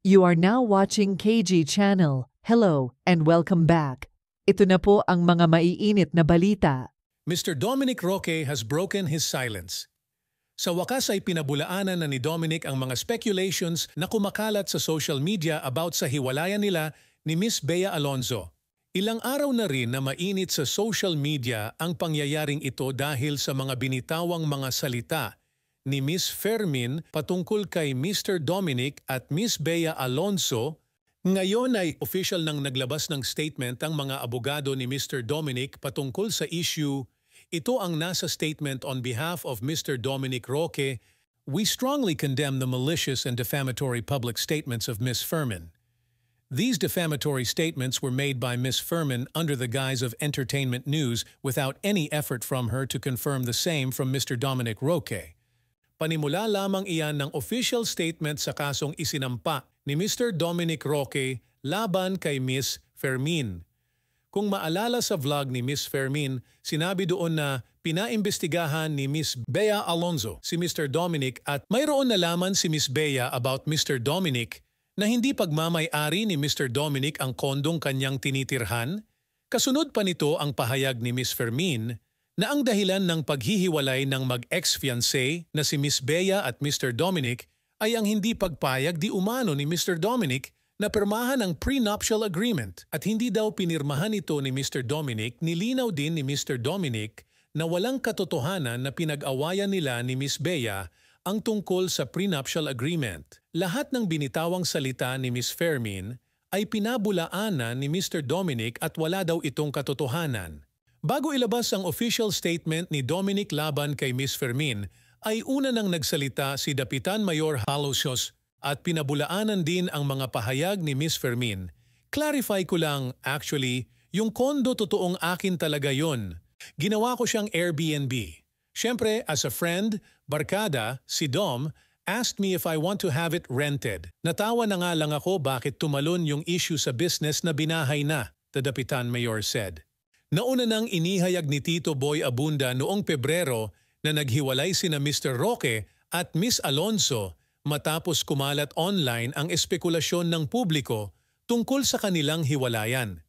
You are now watching KG Channel. Hello and welcome back. Ito na po ang mga maiinit na balita. Mr. Dominic Roque has broken his silence. Sa wakas ay pinabulaanan na ni Dominic ang mga speculations na kumakalat sa social media about sa hiwalayan nila ni Miss Bea Alonzo. Ilang araw na rin na mainit sa social media ang pangyayaring ito dahil sa mga binitawang mga salita ni Miss Fermin patungkol kay Mr. Dominic at Miss Bea Alonzo. Ngayon ay official nang naglabas ng statement ang mga abogado ni Mr. Dominic patungkol sa issue. Ito ang nasa statement on behalf of Mr. Dominic Roque. We strongly condemn the malicious and defamatory public statements of Miss Fermin. These defamatory statements were made by Miss Fermin under the guise of entertainment news without any effort from her to confirm the same from Mr. Dominic Roque. Panimula lamang iyan ng official statement sa kasong isinampa ni Mr. Dominic Roque laban kay Miss Fermin. Kung maalala sa vlog ni Miss Fermin, sinabi doon na pinaimbestigahan ni Miss Bea Alonzo si Mr. Dominic at mayroon nalaman si Miss Bea about Mr. Dominic na hindi pagmamay-ari ni Mr. Dominic ang kondong kanyang tinitirhan. Kasunod pa nito ang pahayag ni Miss Fermin na ang dahilan ng paghihiwalay ng mag-ex-fiancé na si Miss Bea at Mr. Dominic ay ang hindi pagpayag di umano ni Mr. Dominic na pirmahan ang prenuptial agreement at hindi daw pinirmahan ito ni Mr. Dominic. Nilinaw din ni Mr. Dominic na walang katotohanan na pinag-awayan nila ni Miss Bea ang tungkol sa prenuptial agreement. Lahat ng binitawang salita ni Miss Fermin ay pinabulaanan ni Mr. Dominic at wala daw itong katotohanan. Bago ilabas ang official statement ni Dominic laban kay Miss Fermin, ay una nang nagsalita si Dapitan Mayor Halosios at pinabulaanan din ang mga pahayag ni Miss Fermin. Clarify ko lang, actually, yung kondo totoong akin talaga yon. Ginawa ko siyang Airbnb. Siyempre, as a friend, barkada, si Dom, asked me if I want to have it rented. Natawa na nga lang ako bakit tumalon yung issue sa business na binahay na, the Dapitan Mayor said. Nauna nang inihayag ni Tito Boy Abunda noong Pebrero na naghiwalay sina Mr. Roque at Miss Alonzo matapos kumalat online ang espekulasyon ng publiko tungkol sa kanilang hiwalayan.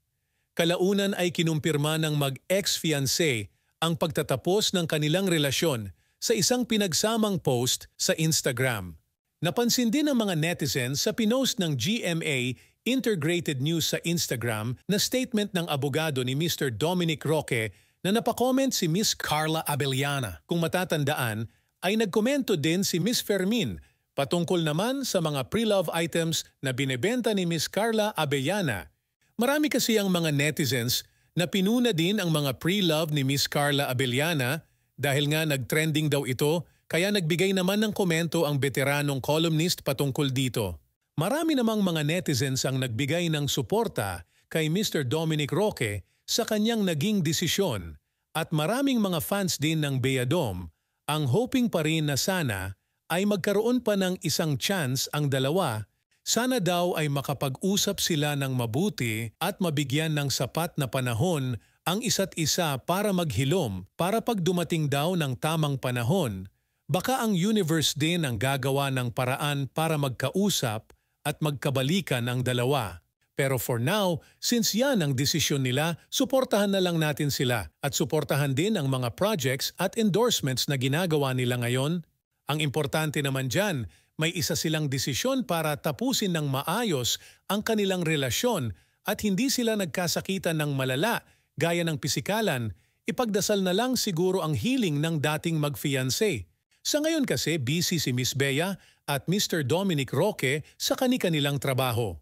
Kalaunan ay kinumpirma ng mag-ex-fiancé ang pagtatapos ng kanilang relasyon sa isang pinagsamang post sa Instagram. Napansin din ng mga netizens sa pinost ng GMA Integrated News sa Instagram na statement ng abogado ni Mr. Dominic Roque na napakomment si Miss Carla Abellana. Kung matatandaan, ay nagkomento din si Miss Fermin patungkol naman sa mga pre-love items na binebenta ni Miss Carla Abellana. Marami kasi ang mga netizens na pinuna din ang mga pre-love ni Miss Carla Abellana dahil nga nag-trending daw ito, kaya nagbigay naman ng komento ang veteranong columnist patungkol dito. Marami namang mga netizens ang nagbigay ng suporta kay Mr. Dominic Roque sa kanyang naging desisyon at maraming mga fans din ng Beadom ang hoping pa rin na sana ay magkaroon pa ng isang chance ang dalawa. Sana daw ay makapag-usap sila ng mabuti at mabigyan ng sapat na panahon ang isa't isa para maghilom para pag dumating daw ng tamang panahon. Baka ang universe din ang gagawa ng paraan para magkausap at magkabalikan ang dalawa. Pero for now, since yan ang desisyon nila, suportahan na lang natin sila at suportahan din ang mga projects at endorsements na ginagawa nila ngayon. Ang importante naman dyan, may isa silang desisyon para tapusin ng maayos ang kanilang relasyon at hindi sila nagkasakitan ng malala gaya ng pisikalan. Ipagdasal na lang siguro ang healing ng dating mag-fiancé. Sa ngayon kasi busy si Miss Bea at Mr. Dominic Roque sa kani-kanilang trabaho.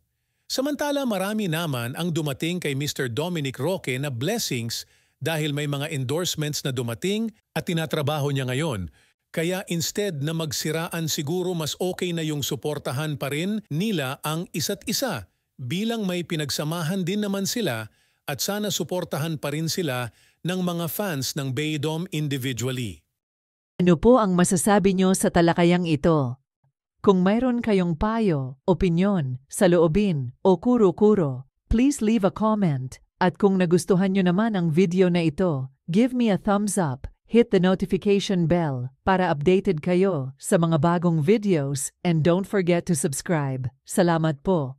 Samantala marami naman ang dumating kay Mr. Dominic Roque na blessings dahil may mga endorsements na dumating at tinatrabaho niya ngayon. Kaya instead na magsiraan siguro mas okay na yung suportahan pa rin nila ang isa't isa bilang may pinagsamahan din naman sila at sana suportahan pa rin sila ng mga fans ng Beadom individually. Ano po ang masasabi nyo sa talakayang ito? Kung mayroon kayong payo, opinyon, saloobin, o kuro-kuro, please leave a comment. At kung nagustuhan nyo naman ang video na ito, give me a thumbs up. hit the notification bell para updated kayo sa mga bagong videos and don't forget to subscribe. Salamat po.